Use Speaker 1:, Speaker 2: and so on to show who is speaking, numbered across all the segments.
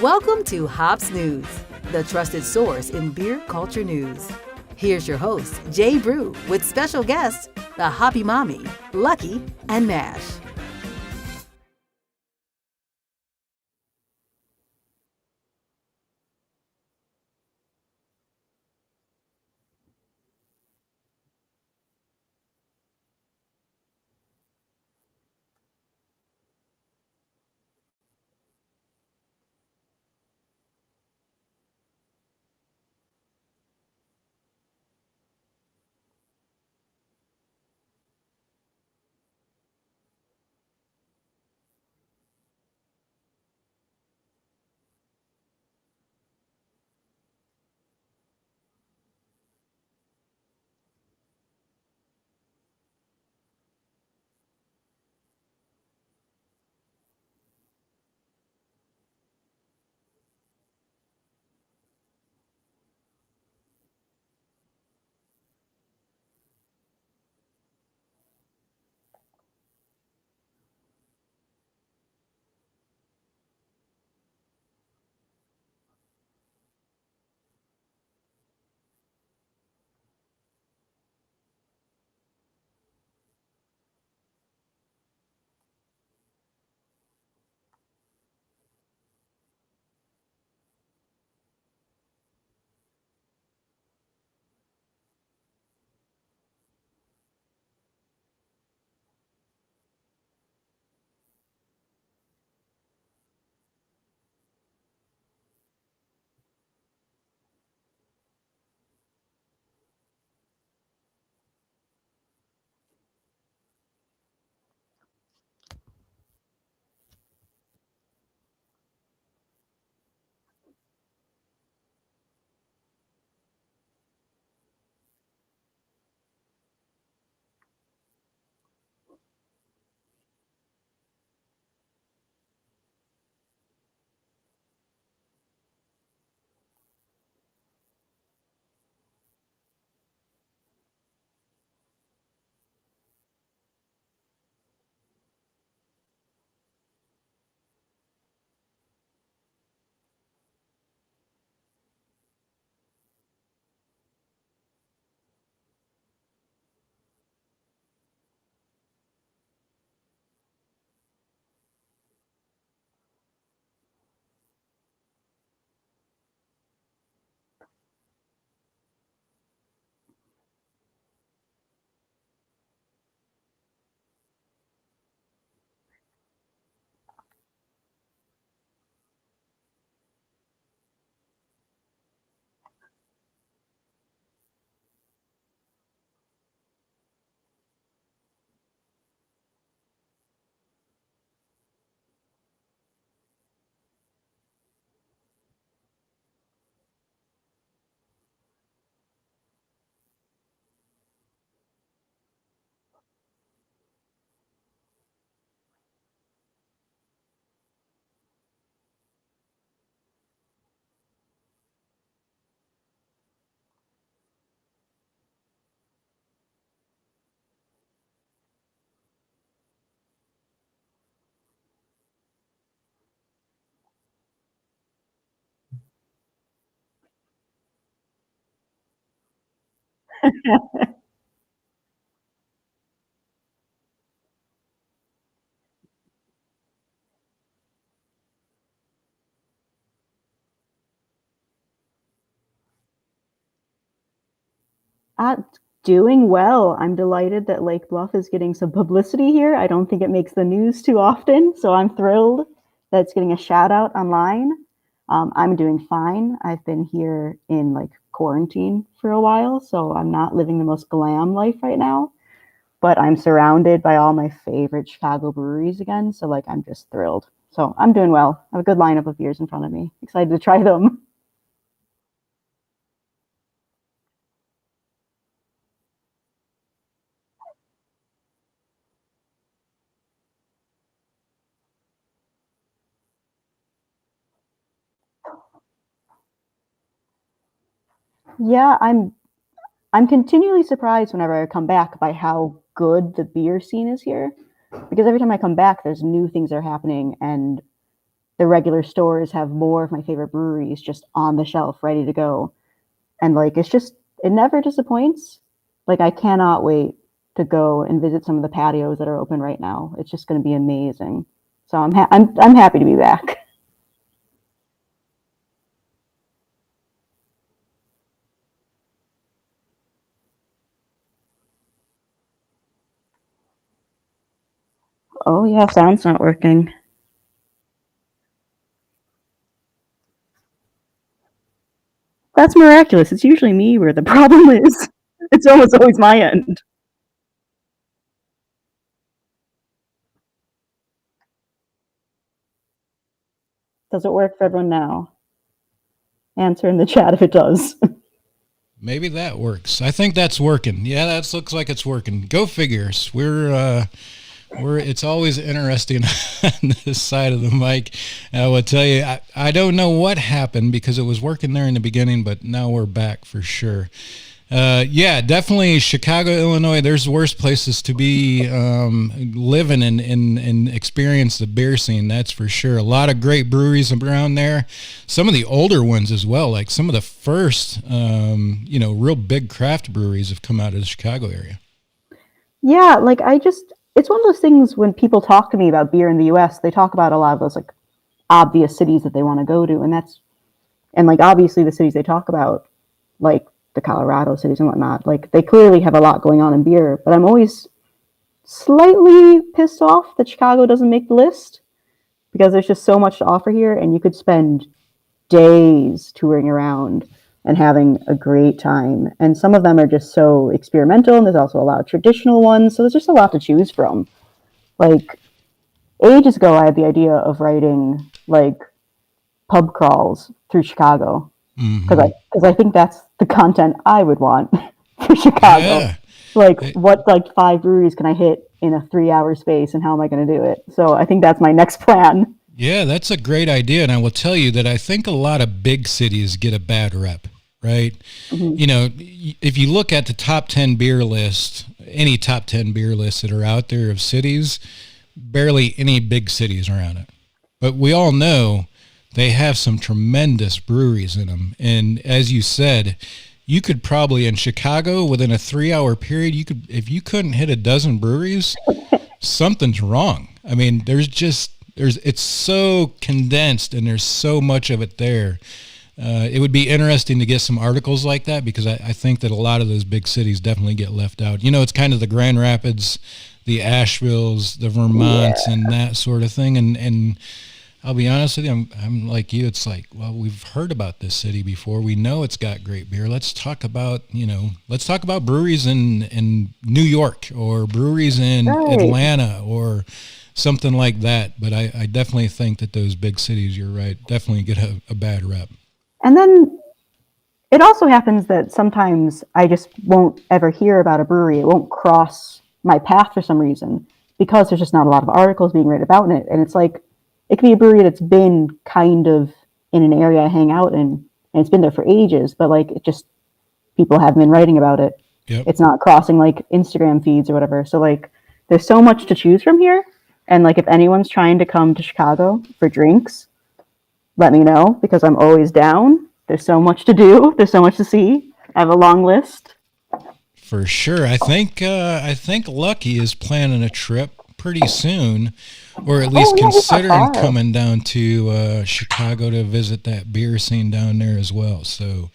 Speaker 1: Welcome to Hops News, the trusted source in beer culture news. Here's your host, Jay Brew, with special guests, the Hoppy Mommy, Lucky, and Mash.
Speaker 2: Uh, Doing well. I'm delighted that Lake Bluff is getting some publicity here. I don't think it makes the news too often, so I'm thrilled that it's getting a shout out online. I'm doing fine. I've been here in like quarantine for a while, so I'm not living the most glam life right now, but I'm surrounded by all my favorite Chicago breweries again, so like I'm just thrilled. So I'm doing well. I have a good lineup of beers in front of me. Excited to try them. Yeah, I'm continually surprised whenever I come back by how good the beer scene is here. Because every time I come back, there's new things that are happening, and the regular stores have more of my favorite breweries just on the shelf, ready to go. And like, it's just, it never disappoints. Like, I cannot wait to go and visit some of the patios that are open right now. It's just going to be amazing. So I'm happy to be back. Oh yeah, sound's not working. That's miraculous. It's usually me where the problem is. It's almost always my end. Does it work for everyone now? Answer in the chat if it does.
Speaker 3: Maybe that works. I think that's working. Yeah, that looks like it's working. Go figures. We're it's always interesting on this side of the mic. I will tell you, I don't know what happened because it was working there in the beginning, but now we're back for sure. Yeah, definitely Chicago, Illinois. There's worse places to be living and experience the beer scene. That's for sure. A lot of great breweries around there. Some of the older ones as well. Like some of the first, real big craft breweries have come out of the Chicago area.
Speaker 2: Yeah, like it's one of those things when people talk to me about beer in the US, they talk about a lot of those like obvious cities that they want to go to. And like obviously the cities they talk about, like the Colorado cities and whatnot, like they clearly have a lot going on in beer. But I'm always slightly pissed off that Chicago doesn't make the list because there's just so much to offer here, and you could spend days touring around and having a great time. And some of them are just so experimental, and there's also a lot of traditional ones. So there's just a lot to choose from. Like ages ago, I had the idea of writing like pub crawls through Chicago because
Speaker 3: Mm-hmm.
Speaker 2: I think that's the content I would want for Chicago.
Speaker 3: Yeah.
Speaker 2: Like what like five breweries can I hit in a 3 hour space, and how am I going to do it? So I think that's my next plan.
Speaker 3: Yeah, that's a great idea. And I will tell you that I think a lot of big cities get a bad rep, right?
Speaker 2: Mm-hmm.
Speaker 3: If you look at the top 10 beer list, any top 10 beer lists that are out there of cities, barely any big cities are on it. But we all know they have some tremendous breweries in them. And as you said, you could probably in Chicago within a 3 hour period, if you couldn't hit a dozen breweries, something's wrong. I mean, it's so condensed and there's so much of it there. It would be interesting to get some articles like that because I think that a lot of those big cities definitely get left out. It's kind of the Grand Rapids, the Asheville's, the Vermonts,
Speaker 2: Yeah.
Speaker 3: and that sort of thing. And I'll be honest with you, I'm like you. It's like, well, we've heard about this city before. We know it's got great beer. Let's talk about breweries in New York or breweries in
Speaker 2: Right.
Speaker 3: Atlanta or something like that. But I definitely think that those big cities, you're right, definitely get a bad rep.
Speaker 2: And then it also happens that sometimes I just won't ever hear about a brewery. It won't cross my path for some reason because there's just not a lot of articles being written about it. And it's like, it could be a brewery that's been kind of in an area I hang out in, and it's been there for ages, but like it just, people haven't been writing about it.
Speaker 3: Yep.
Speaker 2: It's not crossing like Instagram feeds or whatever. So like, there's so much to choose from here. And like, if anyone's trying to come to Chicago for drinks, let me know because I'm always down. There's so much to do. There's so much to see. I have a long list.
Speaker 3: For sure. I think Lucky is planning a trip pretty soon, or at least
Speaker 2: yeah, he's not
Speaker 3: considering
Speaker 2: far.
Speaker 3: coming down to Chicago to visit that beer scene down there as well. So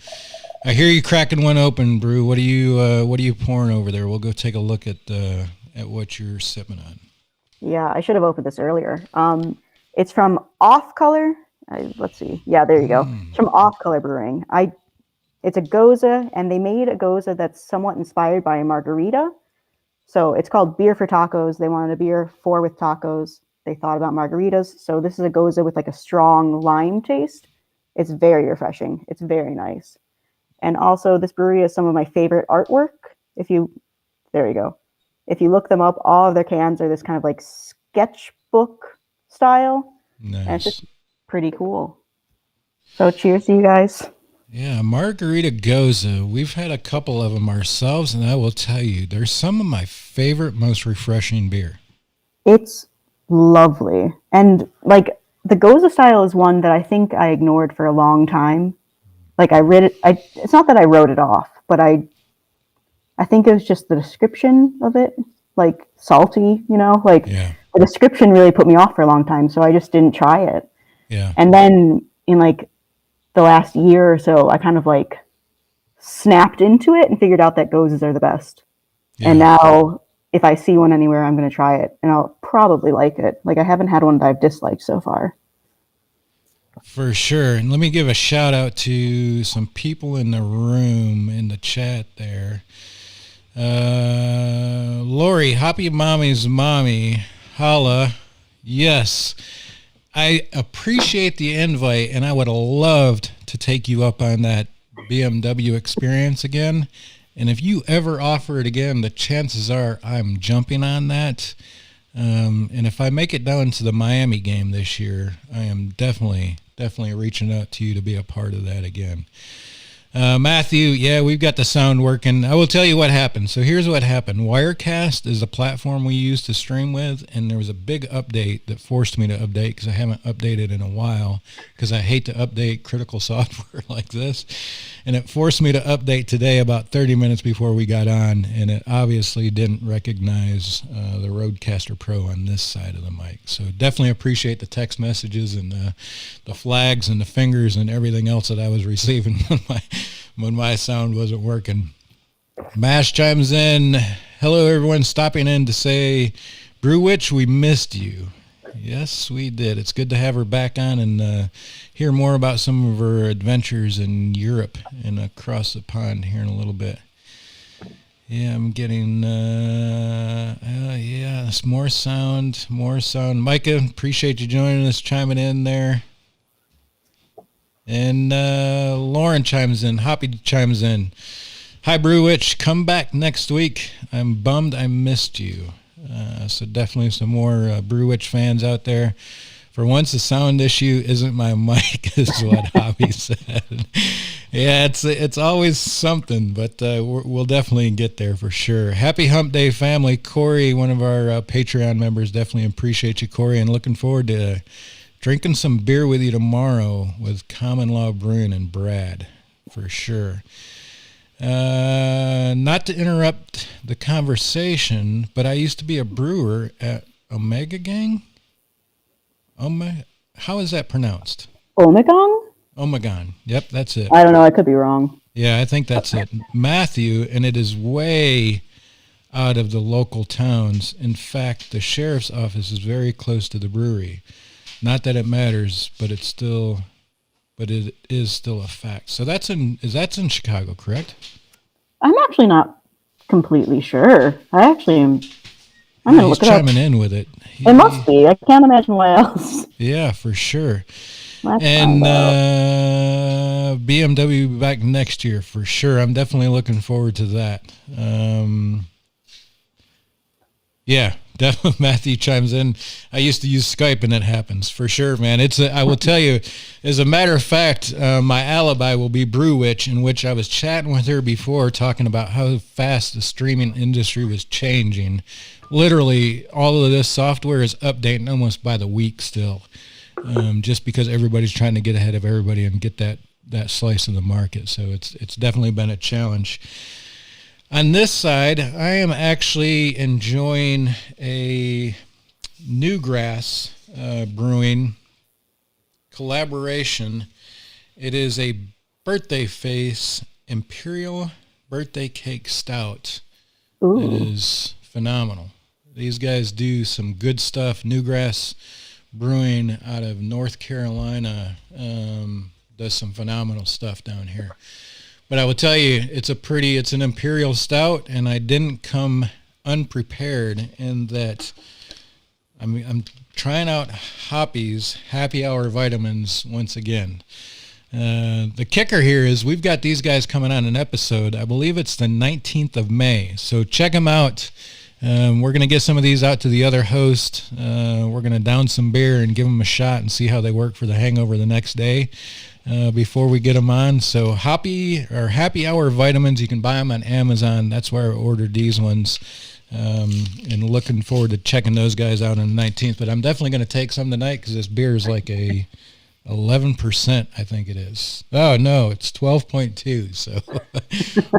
Speaker 3: I hear you cracking one open, Brew. What are you pouring over there? We'll go take a look at what you're sipping on.
Speaker 2: Yeah, I should have opened this earlier. It's from Off Color. Let's see. Yeah, there you go. It's from Off Color Brewing. It's a goza, and they made a goza that's somewhat inspired by a margarita. So it's called Beer for Tacos. They wanted a beer for with tacos. They thought about margaritas. So this is a goza with like a strong lime taste. It's very refreshing. It's very nice. And also, this brewery has some of my favorite artwork. There you go. If you look them up, all of their cans are this kind of like sketchbook style. And it's
Speaker 3: Nice.
Speaker 2: just pretty cool. So cheers to you guys.
Speaker 3: Yeah, Margarita Goza. We've had a couple of them ourselves, and I will tell you, they're some of my favorite, most refreshing beer.
Speaker 2: It's lovely. And like the Goza style is one that I think I ignored for a long time. Like I read it, it's not that I wrote it off, but I think it was just the description of it, like salty, like
Speaker 3: Yeah,
Speaker 2: the description really put me off for a long time. So I just didn't try it.
Speaker 3: yeah,
Speaker 2: And then in like the last year or so, I kind of like snapped into it and figured out that Gozas are the best. And
Speaker 3: yeah.
Speaker 2: now if I see one anywhere, I'm going to try it and I'll probably like it. Like I haven't had one that I've disliked so far.
Speaker 3: For sure. And let me give a shout out to some people in the room in the chat there. Lori, Hoppy Mommy's mommy, holla. Yes, I appreciate the invite, and I would have loved to take you up on that BMW experience again. And if you ever offer it again, the chances are I'm jumping on that. And if I make it down to the Miami game this year, I am definitely reaching out to you to be a part of that again. Matthew, yeah, we've got the sound working. I will tell you what happened. So here's what happened. Wirecast is the platform we use to stream with, and there was a big update that forced me to update because I haven't updated in a while because I hate to update critical software like this. And it forced me to update today about 30 minutes before we got on, and it obviously didn't recognize the Rodecaster Pro on this side of the mic. So definitely appreciate the text messages and the flags and the fingers and everything else that I was receiving when my sound wasn't working. Mash chimes in. Hello, everyone stopping in to say, Brew Witch, we missed you. Yes, we did. It's good to have her back on and hear more about some of her adventures in Europe and across the pond here in a little bit. Yeah, I'm getting, it's more sound. Micah, appreciate you joining us, chiming in there. And Lauren chimes in. Hoppy chimes in. Hi, Brew Witch. Come back next week. I'm bummed I missed you. So definitely some more Brew Witch fans out there. For once, the sound issue isn't my mic, is what Hobby said. Yeah, it's always something, but we'll definitely get there for sure. Happy Hump Day, family. Corey, one of our Patreon members, definitely appreciate you, Corey, and looking forward to drinking some beer with you tomorrow with Common Law Brewing and Brad, for sure. Not to interrupt the conversation, but I used to be a brewer at Omega Gang. How is that pronounced?
Speaker 2: Omegong?
Speaker 3: Omegon. Yep, that's it.
Speaker 2: I don't know. I could be wrong.
Speaker 3: Yeah, I think that's it. Matthew, and it is way out of the local towns. In fact, the sheriff's office is very close to the brewery. Not that it matters, but it is still a fact. So that's in Chicago, correct?
Speaker 2: I'm actually not completely sure. I'm going to
Speaker 3: He's
Speaker 2: look it up.
Speaker 3: chiming in with it.
Speaker 2: It must be. I can't imagine why else.
Speaker 3: Yeah, for sure.
Speaker 2: Let's
Speaker 3: And
Speaker 2: find out.
Speaker 3: BMW will be back next year for sure. I'm definitely looking forward to that. Yeah, definitely. Matthew chimes in. I used to use Skype, and it happens for sure, man. I will tell you, as a matter of fact, my alibi will be Brew Witch, in which I was chatting with her before, talking about how fast the streaming industry was changing. Literally, all of this software is updating almost by the week still, just because everybody's trying to get ahead of everybody and get that slice of the market. So it's definitely been a challenge. On this side, I am actually enjoying a Newgrass Brewing collaboration. It is a Birthday Face Imperial Birthday Cake Stout.
Speaker 2: Ooh.
Speaker 3: It is phenomenal. These guys do some good stuff. Newgrass Brewing out of North Carolina does some phenomenal stuff down here. But I will tell you, it's an Imperial Stout, and I didn't come unprepared in that I'm trying out Hoppy's Happy Hour Vitamins once again. The kicker here is we've got these guys coming on an episode. I believe it's the 19th of May. So check them out. We're going to get some of these out to the other host. We're going to down some beer and give them a shot and see how they work for the hangover the next day before we get them on. So Happy Hour Vitamins, you can buy them on Amazon. That's where I ordered these ones. And looking forward to checking those guys out on the 19th. But I'm definitely going to take some tonight because this beer is like a 11%, I think it is. Oh, no, it's 12.2. So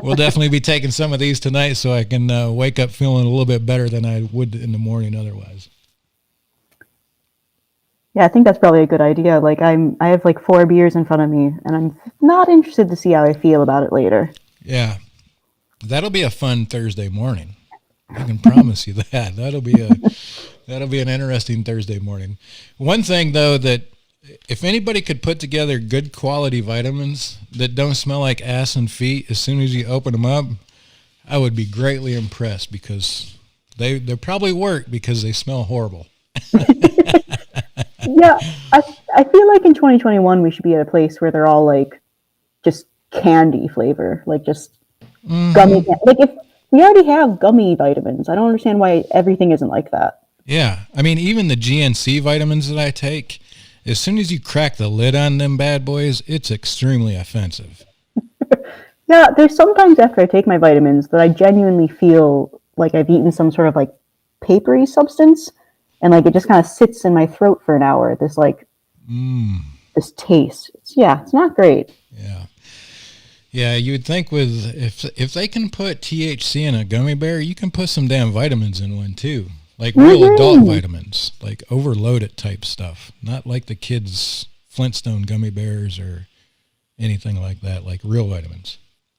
Speaker 3: we'll definitely be taking some of these tonight so I can wake up feeling a little bit better than I would in the morning otherwise.
Speaker 2: Yeah, I think that's probably a good idea. Like I have like 4 beers in front of me, and I'm not interested to see how I feel about it later.
Speaker 3: Yeah, that'll be a fun Thursday morning. I can promise you that. That'll be an interesting Thursday morning. One thing though, that if anybody could put together good quality vitamins that don't smell like ass and feet as soon as you open them up, I would be greatly impressed, because they probably work because they smell horrible.
Speaker 2: Yeah, I feel like in 2021 we should be at a place where they're all like just candy flavor, like just gummy. Like if we already have gummy vitamins, I don't understand why everything isn't like that.
Speaker 3: Yeah, I mean, even the GNC vitamins that I take, as soon as you crack the lid on them bad boys, it's extremely offensive.
Speaker 2: Yeah, there's sometimes after I take my vitamins that I genuinely feel like I've eaten some sort of like papery substance, and like it just kind of sits in my throat for an hour. This like this taste. It's not great.
Speaker 3: Yeah. Yeah, you would think with if they can put THC in a gummy bear, you can put some damn vitamins in one too. Like real adult vitamins, like overloaded type stuff. Not like the kids' Flintstone gummy bears or anything like that, like real vitamins.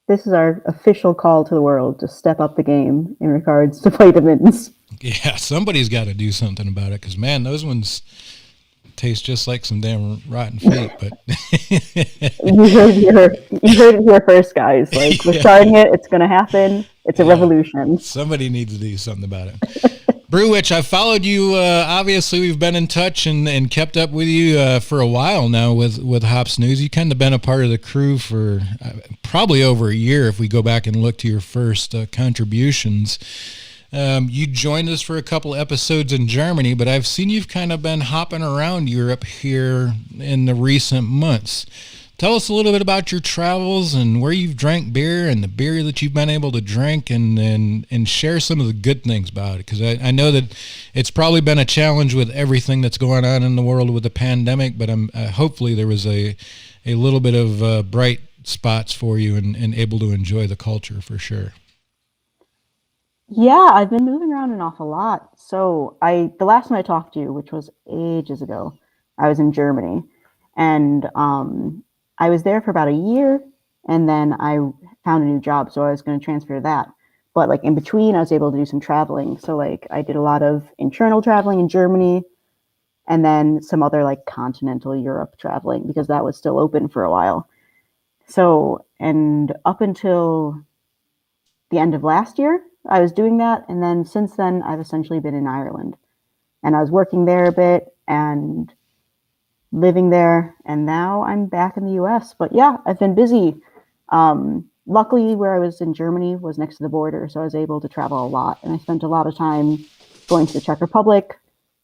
Speaker 2: This is our official call to the world to step up the game in regards to vitamins.
Speaker 3: Yeah, somebody's got to do something about it, because man, those ones taste just like some damn rotten feet. But
Speaker 2: you heard it here first, guys. Like we're starting it. It's going to happen. It's a revolution.
Speaker 3: Somebody needs to do something about it. Brew Witch, I've followed you. Obviously, we've been in touch and kept up with you for a while now with Hops News. You kind of been a part of the crew for probably over a year if we go back and look to your first contributions. You joined us for a couple episodes in Germany, but I've seen you've kind of been hopping around Europe here in the recent months. Tell us a little bit about your travels and where you've drank beer and the beer that you've been able to drink, and share some of the good things about it, because I know that it's probably been a challenge with everything that's going on in the world with the pandemic, but hopefully there was a little bit of bright spots for you and able to enjoy the culture for sure.
Speaker 2: Yeah, I've been moving around an awful lot. So the last time I talked to you, which was ages ago, I was in Germany, and I was there for about a year, and then I found a new job, so I was going to transfer to that. But like in between, I was able to do some traveling. So like I did a lot of internal traveling in Germany, and then some other like continental Europe traveling, because that was still open for a while. So, and up until the end of last year, I was doing that. And then since then, I've essentially been in Ireland, and I was working there a bit and living there. And now I'm back in the US. But yeah, I've been busy. Luckily, where I was in Germany was next to the border, so I was able to travel a lot. And I spent a lot of time going to the Czech Republic,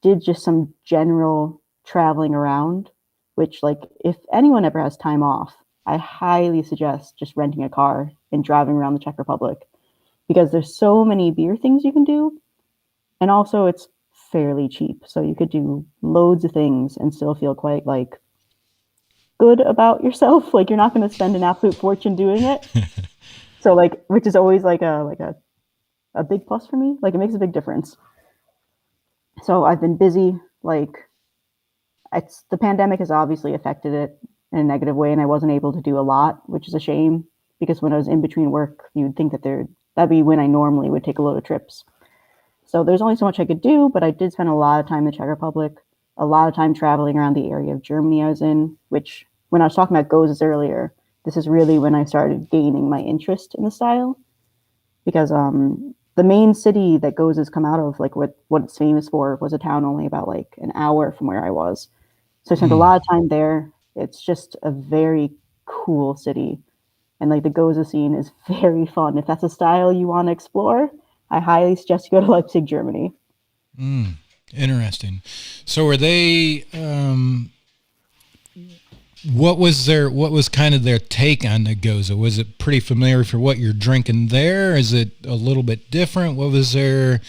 Speaker 2: did just some general traveling around, which like if anyone ever has time off, I highly suggest just renting a car and driving around the Czech Republic, because there's so many beer things you can do. And also it's fairly cheap. So you could do loads of things and still feel quite like good about yourself. Like you're not going to spend an absolute fortune doing it. So like, which is always like a big plus for me. Like it makes a big difference. So I've been busy. Like it's the pandemic has obviously affected it in a negative way, and I wasn't able to do a lot, which is a shame because when I was in between work, you would think that that'd be when I normally would take a load of trips. So there's only so much I could do, but I did spend a lot of time in the Czech Republic, a lot of time traveling around the area of Germany I was in, which when I was talking about gozes earlier, this is really when I started gaining my interest in the style because the main city that gozes come out of, like what it's famous for, was a town only about like an hour from where I was. So I spent a lot of time there. It's just a very cool city. And like the goza scene is very fun. If that's a style you want to explore, I highly suggest you go to Leipzig, Germany.
Speaker 3: Interesting. So are they, what was kind of their take on the goza? Was it pretty familiar for what you're drinking there? Is it a little bit different? What was their,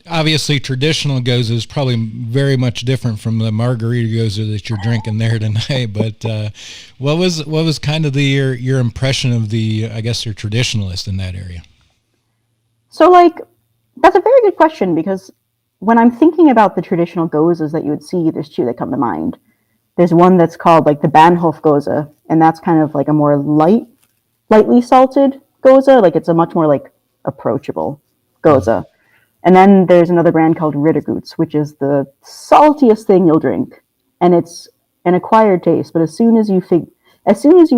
Speaker 3: obviously traditional goza is probably very much different from the margarita goza that you're drinking there tonight, but what was kind of your impression of the, I guess they're traditionalist in that area?
Speaker 2: So like, that's a very good question because when I'm thinking about the traditional gozas that you would see, there's two that come to mind. There's one that's called like the Bahnhof Goza, and that's kind of like a more lightly salted goza. Like it's a much more like approachable goza. And then there's another brand called Rittergut's, which is the saltiest thing you'll drink, and it's an acquired taste. But as soon as you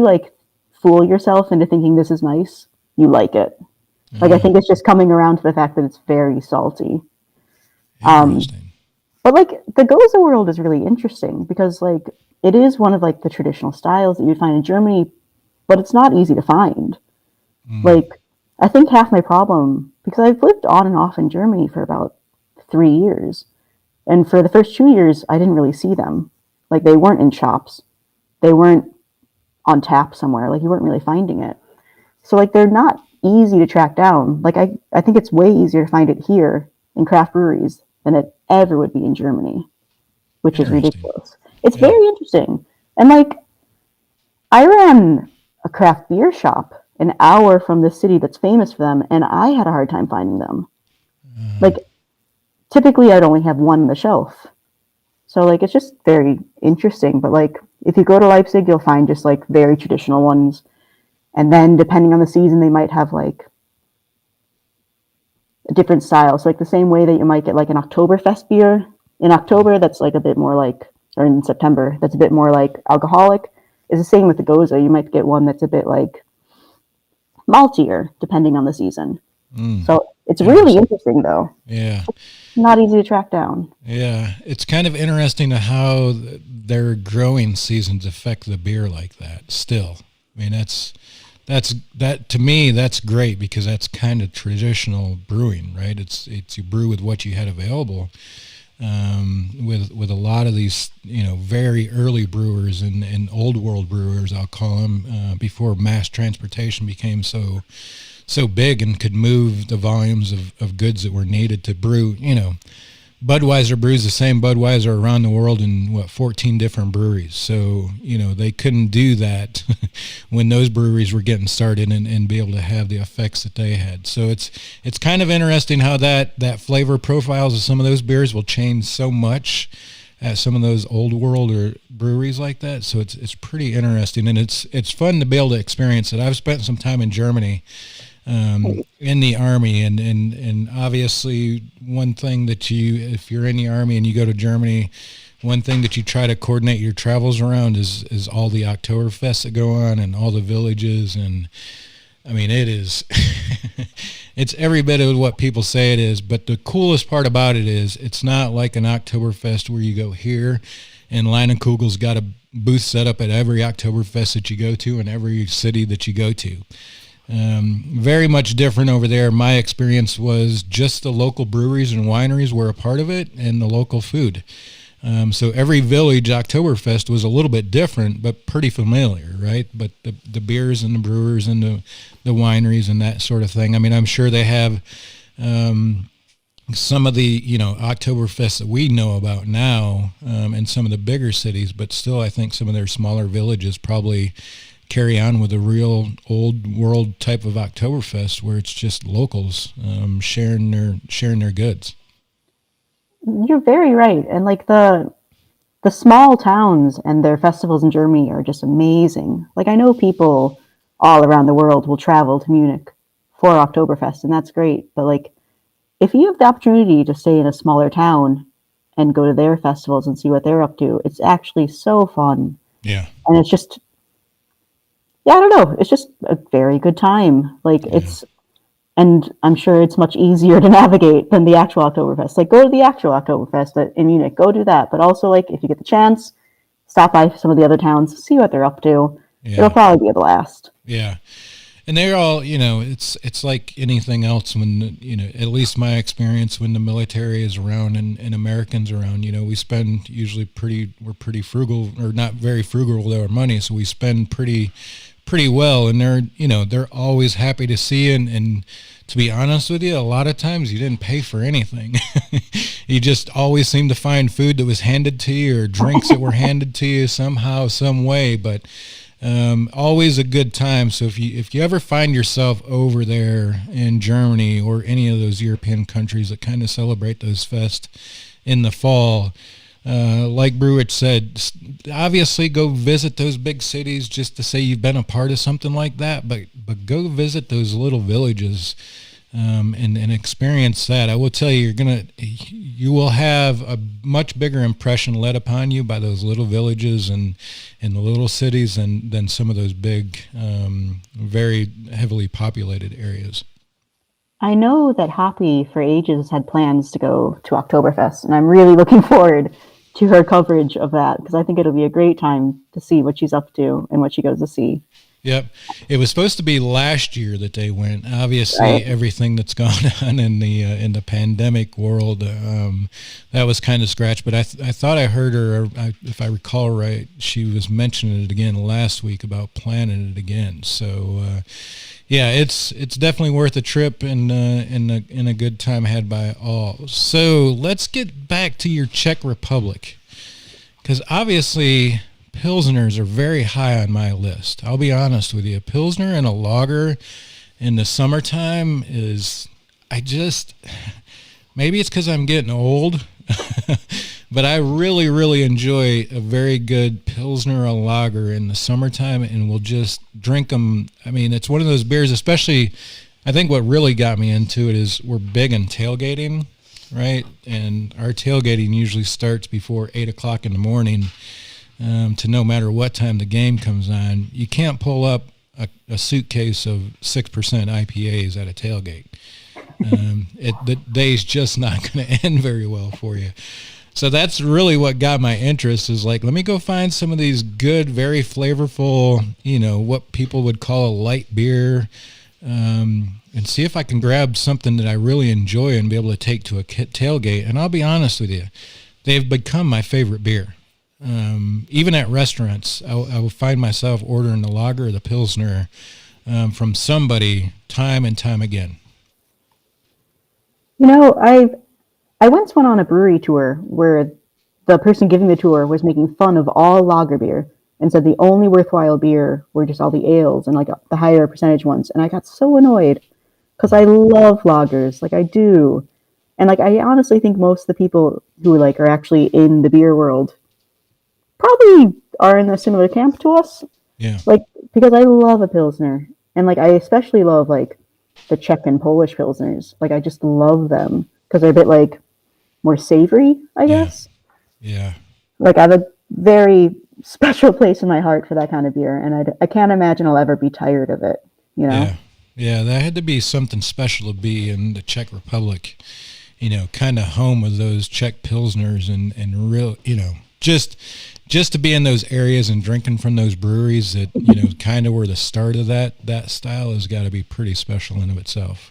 Speaker 2: like fool yourself into thinking this is nice, you like it. Like I think it's just coming around to the fact that it's very salty. But like the goza world is really interesting because like it is one of like the traditional styles that you'd find in Germany, but it's not easy to find. Like I think half my problem, because I've lived on and off in Germany for about 3 years, and for the first 2 years I didn't really see them. Like they weren't in shops, they weren't on tap somewhere. Like you weren't really finding it. So like they're not easy to track down. Like I think it's way easier to find it here in craft breweries than it ever would be in Germany, which is ridiculous. It's very interesting. And like I ran a craft beer shop an hour from the city that's famous for them, and I had a hard time finding them. Like typically I'd only have one on the shelf. So like it's just very interesting. But like if you go to Leipzig, you'll find just like very traditional ones. And then depending on the season, they might have like a different style. So like the same way that you might get like an Oktoberfest beer in October, that's like a bit more like, or in September, that's a bit more like alcoholic. It's the same with the goza. You might get one that's a bit like maltier depending on the season. So it's really interesting though.
Speaker 3: Yeah.
Speaker 2: It's not easy to track down.
Speaker 3: Yeah. It's kind of interesting to how their growing seasons affect the beer like that still. I mean, that to me, that's great because that's kind of traditional brewing, right? It's you brew with what you had available. With a lot of these, very early brewers and old world brewers, I'll call them, before mass transportation became so big and could move the volumes of goods that were needed to brew. Budweiser brews the same Budweiser around the world in 14 different breweries. So, they couldn't do that when those breweries were getting started and be able to have the effects that they had. So it's kind of interesting how that flavor profiles of some of those beers will change so much at some of those old world or breweries like that. So it's pretty interesting, and it's fun to be able to experience it. I've spent some time in Germany in the Army, and obviously one thing that if you're in the Army and you go to Germany, one thing that you try to coordinate your travels around is all the Oktoberfests that go on and all the villages. And I mean, it is, it's every bit of what people say it is. But the coolest part about it is it's not like an Oktoberfest where you go here and Leinenkugel's got a booth set up at every Oktoberfest that you go to and every city that you go to. Very much different over there. My experience was just the local breweries and wineries were a part of it, and the local food. So every village Oktoberfest was a little bit different, but pretty familiar, right? But the beers and the brewers and the wineries and that sort of thing. I mean, I'm sure they have some of the Oktoberfests that we know about now in some of the bigger cities, but still I think some of their smaller villages probably carry on with a real old world type of Oktoberfest where it's just locals sharing their goods.
Speaker 2: You're very right. And like the small towns and their festivals in Germany are just amazing. Like I know people all around the world will travel to Munich for Oktoberfest, and that's great. But like if you have the opportunity to stay in a smaller town and go to their festivals and see what they're up to, it's actually so fun.
Speaker 3: Yeah.
Speaker 2: And it's just, yeah, I don't know. It's just a very good time. Like it's, and I'm sure it's much easier to navigate than the actual Oktoberfest. Like go to the actual Oktoberfest in Munich, go do that. But also like if you get the chance, stop by some of the other towns, see what they're up to.
Speaker 3: Yeah.
Speaker 2: It'll probably be a blast.
Speaker 3: Yeah. And they're all, it's like anything else when, at least my experience when the military is around and Americans around, we spend usually we're pretty frugal, or not very frugal with our money. So we spend pretty well, and they're always happy to see you. And to be honest with you, a lot of times you didn't pay for anything. You just always seem to find food that was handed to you or drinks that were handed to you somehow, some way. But always a good time. So if you ever find yourself over there in Germany or any of those European countries that kind of celebrate those fest in the fall, like Brew Witch said, obviously go visit those big cities just to say you've been a part of something like that, but go visit those little villages and experience that. I will tell you, you will have a much bigger impression led upon you by those little villages and the little cities than some of those big, very heavily populated areas.
Speaker 2: I know that Hoppy for ages had plans to go to Oktoberfest, and I'm really looking forward to her coverage of that because I think it'll be a great time to see what she's up to and what she goes to see.
Speaker 3: Yep. It was supposed to be last year that they went. Obviously,
Speaker 2: right.
Speaker 3: Everything that's gone on in the pandemic world, that was kind of scratched. But I thought I heard her, if I recall right, she was mentioning it again last week about planning it again. So, yeah, it's definitely worth a trip and a good time had by all. So let's get back to your Czech Republic, because obviously Pilsners are very high on my list. I'll be honest with you. Pilsner and a lager in the summertime maybe it's because I'm getting old, but I really, really enjoy a very good Pilsner or a lager in the summertime, and we'll just drink them. I mean, it's one of those beers, especially, I think what really got me into it is we're big in tailgating, right? And our tailgating usually starts before 8 o'clock in the morning. To no matter what time the game comes on, you can't pull up a suitcase of 6% IPAs at a tailgate. The day's just not going to end very well for you. So that's really what got my interest, is like, let me go find some of these good, very flavorful, what people would call a light beer, and see if I can grab something that I really enjoy and be able to take to a tailgate. And I'll be honest with you, they've become my favorite beer. Even at restaurants, I will find myself ordering the lager or the Pilsner from somebody time and time again.
Speaker 2: I once went on a brewery tour where the person giving the tour was making fun of all lager beer and said the only worthwhile beer were just all the ales and like the higher percentage ones. And I got so annoyed because I love lagers, like I do. And like I honestly think most of the people who like are actually in the beer world probably are in a similar camp to us.
Speaker 3: Yeah.
Speaker 2: Like, because I love a Pilsner. And, like, I especially love, like, the Czech and Polish Pilsners. Like, I just love them. Because they're a bit, like, more savory, I guess.
Speaker 3: Yeah.
Speaker 2: Like, I have a very special place in my heart for that kind of beer. And I can't imagine I'll ever be tired of it,
Speaker 3: Yeah, that had to be something special to be in the Czech Republic. Kind of home of those Czech Pilsners and real, just to be in those areas and drinking from those breweries that, kind of were the start of that style has got to be pretty special in of itself.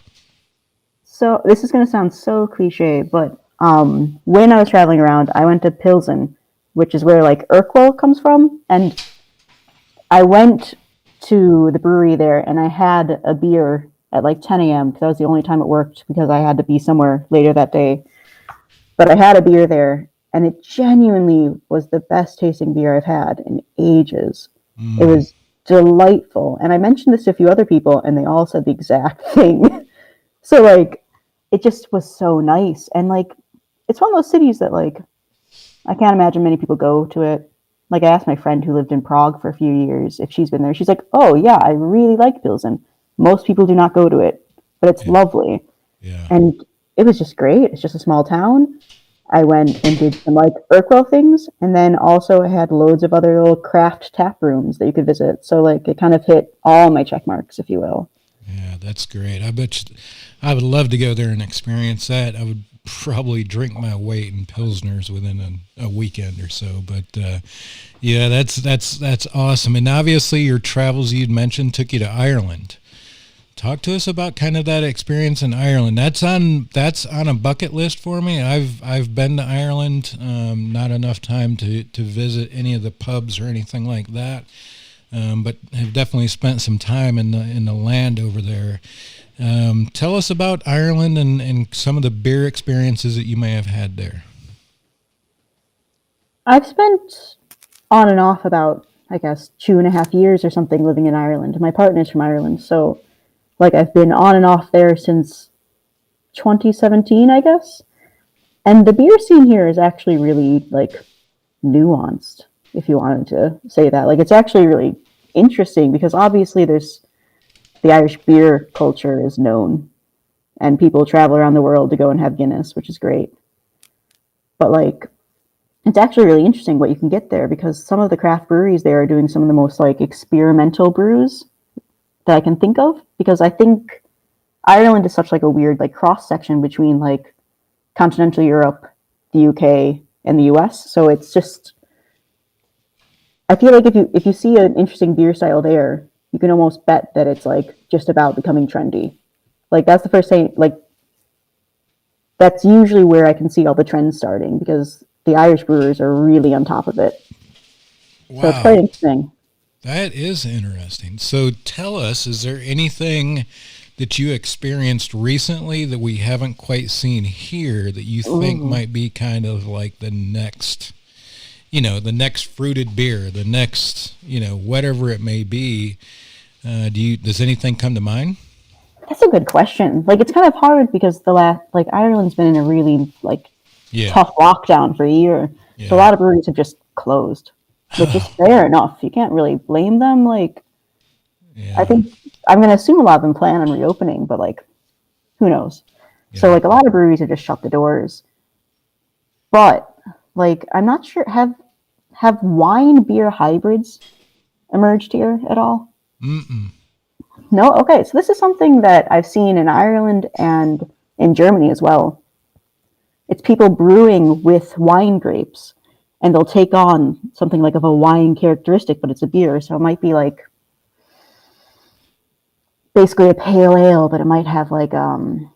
Speaker 2: So this is going to sound so cliche, but when I was traveling around, I went to Pilsen, which is where like Urquell comes from. And I went to the brewery there and I had a beer at like 10 a.m. because that was the only time it worked because I had to be somewhere later that day. But I had a beer there. And it genuinely was the best tasting beer I've had in ages. It was delightful. And I mentioned this to a few other people, and they all said the exact thing. So like, it just was so nice. And like, it's one of those cities that like, I can't imagine many people go to it. Like, I asked my friend who lived in Prague for a few years if she's been there. She's like, oh yeah, I really like Pilsen. Most people do not go to it, but it's lovely.
Speaker 3: Yeah.
Speaker 2: And it was just great. It's just a small town. I went and did some like Urquell things, and then also I had loads of other little craft tap rooms that you could visit. So like, it kind of hit all my check marks, if you will.
Speaker 3: Yeah, that's great. I bet I would love to go there and experience that. I would probably drink my weight in Pilsners within a weekend or so. But yeah, that's awesome. And obviously your travels you'd mentioned took you to Ireland. Talk to us about kind of that experience in Ireland. That's on a bucket list for me. I've been to Ireland, not enough time to visit any of the pubs or anything like that, but have definitely spent some time in the land over there. Tell us about Ireland and some of the beer experiences that you may have had there.
Speaker 2: I've spent on and off about, I guess, 2.5 years or something living in Ireland. My partner's from Ireland, so like, I've been on and off there since 2017, I guess. And the beer scene here is actually really like nuanced, if you wanted to say that. Like, it's actually really interesting because obviously the Irish beer culture is known, and people travel around the world to go and have Guinness, which is great. But like, it's actually really interesting what you can get there, because some of the craft breweries there are doing some of the most like experimental brews that I can think of, because I think Ireland is such like a weird like cross section between like continental Europe, the UK, and the US. So it's just, I feel like if you see an interesting beer style there, you can almost bet that it's like just about becoming trendy. Like, that's the first thing, like, that's usually where I can see all the trends starting, because the Irish brewers are really on top of it. Wow. So it's quite interesting.
Speaker 3: That is interesting. So tell us, is there anything that you experienced recently that we haven't quite seen here that you think might be kind of like the next fruited beer, the next, whatever it may be? Does anything come to mind?
Speaker 2: That's a good question. Like, it's kind of hard because Ireland's been in a really tough lockdown for a year. Yeah. So a lot of breweries have just closed. Which is fair enough. You can't really blame them. Like, yeah. I think I'm going to assume a lot of them plan on reopening, but like, who knows? Yeah. So like, a lot of breweries have just shut the doors. But like, I'm not sure, have wine beer hybrids emerged here at all?
Speaker 3: Mm-mm.
Speaker 2: No? Okay. So this is something that I've seen in Ireland and in Germany as well. It's people brewing with wine grapes. And they'll take on something like of a wine characteristic, but it's a beer. So it might be like basically a pale ale, but it might have like a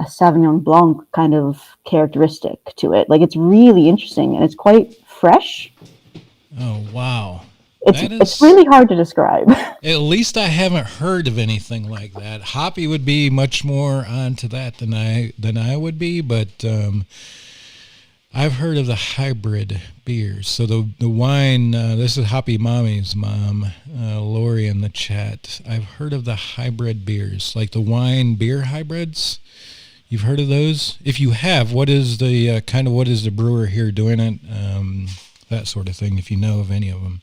Speaker 2: Sauvignon Blanc kind of characteristic to it. Like, it's really interesting, and it's quite fresh.
Speaker 3: Oh, wow.
Speaker 2: It's really hard to describe.
Speaker 3: At least I haven't heard of anything like that. Hoppy would be much more onto that than I would be, but I've heard of the hybrid beers. So the wine, this is Hoppy Mommy's mom, Lori in the chat. I've heard of the hybrid beers, like the wine beer hybrids. You've heard of those? If you have, what is the what is the brewer here doing it? That sort of thing, if you know of any of them.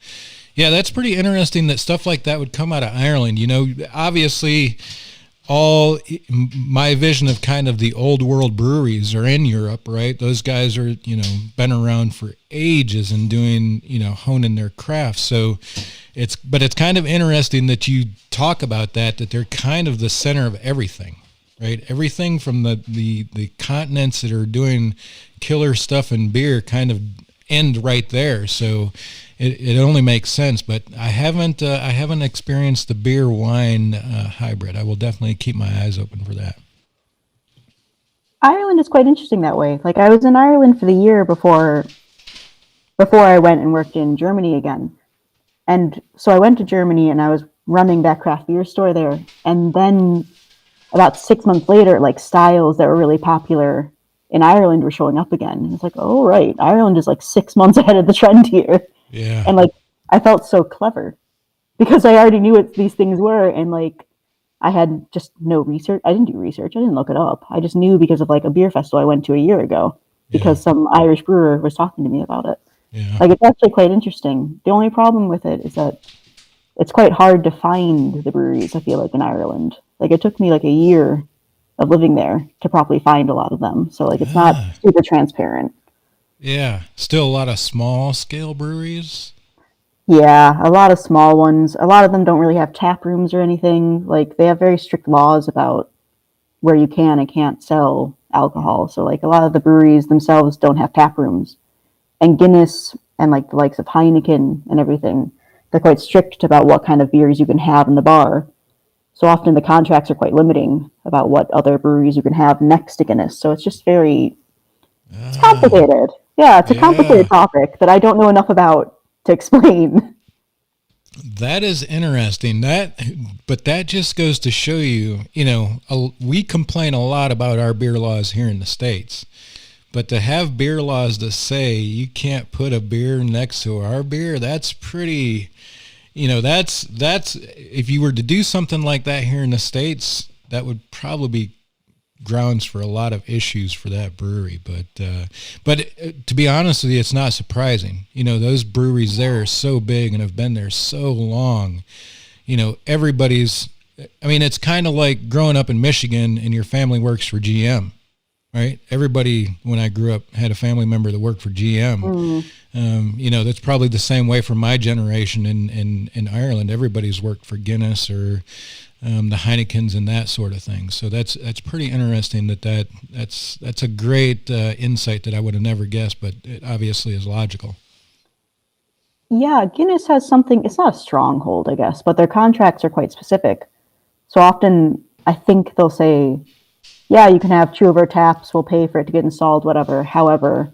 Speaker 3: Yeah, that's pretty interesting that stuff like that would come out of Ireland. Obviously, all my vision of kind of the old world breweries are in Europe, right? Those guys are, been around for ages and doing, honing their craft. So it's kind of interesting that you talk about that they're kind of the center of everything, right? Everything from the continents that are doing killer stuff in beer kind of end right there. So it only makes sense, but I haven't experienced the beer wine hybrid. I will definitely keep my eyes open for that.
Speaker 2: Ireland is quite interesting that way. Like, I was in Ireland for the year before I went and worked in Germany again. And so I went to Germany and I was running that craft beer store there. And then about 6 months later, like, styles that were really popular in Ireland were showing up again. And it's like, oh, right. Ireland is like 6 months ahead of the trend here.
Speaker 3: Yeah.
Speaker 2: And like, I felt so clever because I already knew what these things were, and like I had just no research. I didn't do research. I didn't look it up. I just knew because of like a beer festival I went to a year ago
Speaker 3: Yeah.
Speaker 2: because some Irish brewer was talking to me about it.
Speaker 3: Yeah.
Speaker 2: Like it's actually quite interesting. The only problem with it is that it's quite hard to find the breweries, I feel like, in Ireland. Like it took me like a year of living there to properly find a lot of them. So like it's not super transparent.
Speaker 3: Yeah. Still a lot of small scale breweries.
Speaker 2: Yeah, a lot of small ones. A lot of them don't really have tap rooms or anything. Like they have very strict laws about where you can and can't sell alcohol. So like a lot of the breweries themselves don't have tap rooms. And Guinness and like the likes of Heineken and everything, they're quite strict about what kind of beers you can have in the bar. So often the contracts are quite limiting about what other breweries you can have next to Guinness. So it's just it's complicated. Yeah, it's a complicated topic that I don't know enough about to explain.
Speaker 3: That is interesting. But that just goes to show you, we complain a lot about our beer laws here in the States. But to have beer laws that say you can't put a beer next to our beer, that's pretty, that's if you were to do something like that here in the States, that would probably be grounds for a lot of issues for that brewery. But to be honest with you, it's not surprising. Those breweries there are so big and have been there so long. It's kind of like growing up in Michigan and your family works for GM. Right. Everybody, when I grew up, had a family member that worked for GM. That's probably the same way for my generation in Ireland. Everybody's worked for Guinness or the Heinekens and that sort of thing. So that's pretty interesting. That's a great insight that I would have never guessed, but it obviously is logical.
Speaker 2: Yeah, Guinness has something. It's not a stronghold, I guess, but their contracts are quite specific. So often, I think they'll say, yeah, you can have 2 of our taps, we'll pay for it to get installed, whatever. However,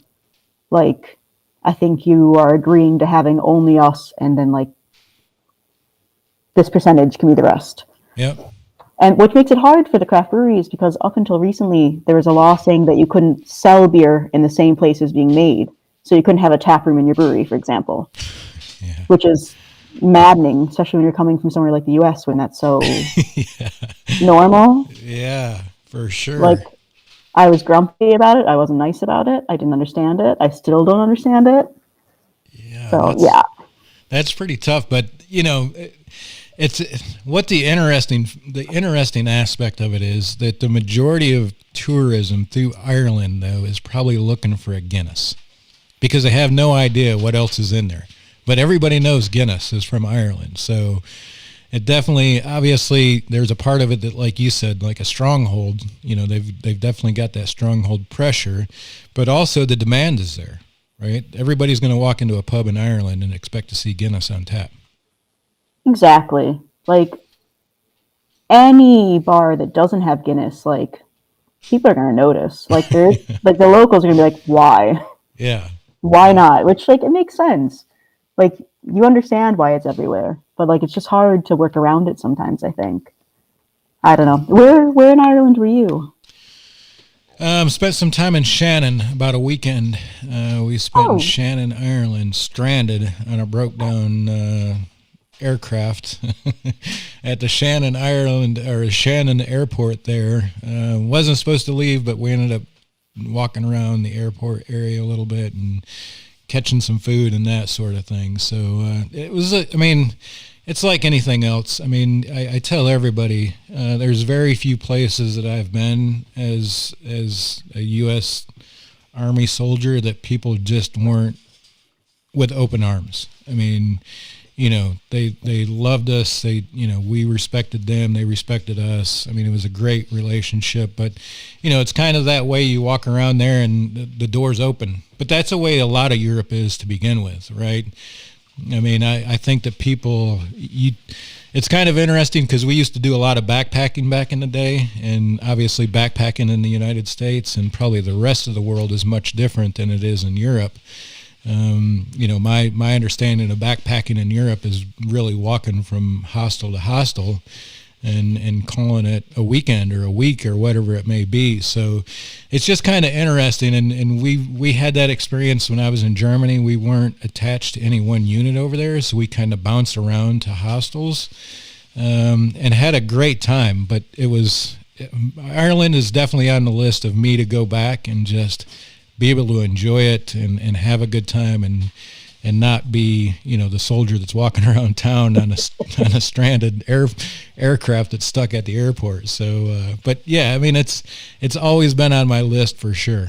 Speaker 2: like, I think you are agreeing to having only us, and then, like, this percentage can be the rest.
Speaker 3: Yep.
Speaker 2: And which makes it hard for the craft breweries, because up until recently, there was a law saying that you couldn't sell beer in the same place as being made. So you couldn't have a tap room in your brewery, for example, which is maddening, especially when you're coming from somewhere like the U.S. when that's so normal.
Speaker 3: Yeah. For sure.
Speaker 2: Like, I was grumpy about it. I wasn't nice about it. I didn't understand it. I still don't understand it.
Speaker 3: Yeah.
Speaker 2: So,
Speaker 3: that's pretty tough. But, it's what the interesting aspect of it is that the majority of tourism through Ireland, though, is probably looking for a Guinness because they have no idea what else is in there. But everybody knows Guinness is from Ireland. So it definitely, obviously, there's a part of it that, like you said, like a stronghold. They've definitely got that stronghold pressure, but also the demand is there, right? Everybody's going to walk into a pub in Ireland and expect to see Guinness on tap.
Speaker 2: Exactly. Like any bar that doesn't have Guinness, like people are going to notice. Like there's like the locals are going to be like, why?
Speaker 3: Yeah.
Speaker 2: Why not? Which like it makes sense. Like you understand why it's everywhere. But like it's just hard to work around it sometimes, I think. I don't know. Where in Ireland were you?
Speaker 3: Spent some time in Shannon, about a weekend. We spent in Shannon, Ireland, stranded on a broke down aircraft at the Shannon, Ireland, or Shannon airport there. Wasn't supposed to leave, but we ended up walking around the airport area a little bit and catching some food and that sort of thing. So it was, it's like anything else. I tell everybody there's very few places that I've been as a U.S. Army soldier that people just weren't with open arms. They loved us. We respected them. They respected us. It was a great relationship. But, it's kind of that way you walk around there and the door's open. But that's the way a lot of Europe is to begin with, right? I think that it's kind of interesting because we used to do a lot of backpacking back in the day, and obviously backpacking in the United States and probably the rest of the world is much different than it is in Europe. My understanding of backpacking in Europe is really walking from hostel to hostel. and calling it a weekend or a week or whatever it may be. So it's just kind of interesting. And we had that experience when I was in Germany. We weren't attached to any one unit over there, so we kind of bounced around to hostels and had a great time. But Ireland is definitely on the list of me to go back and just be able to enjoy it and have a good time and not be, the soldier that's walking around town on a stranded aircraft that's stuck at the airport. So, but yeah, I mean, it's always been on my list for sure.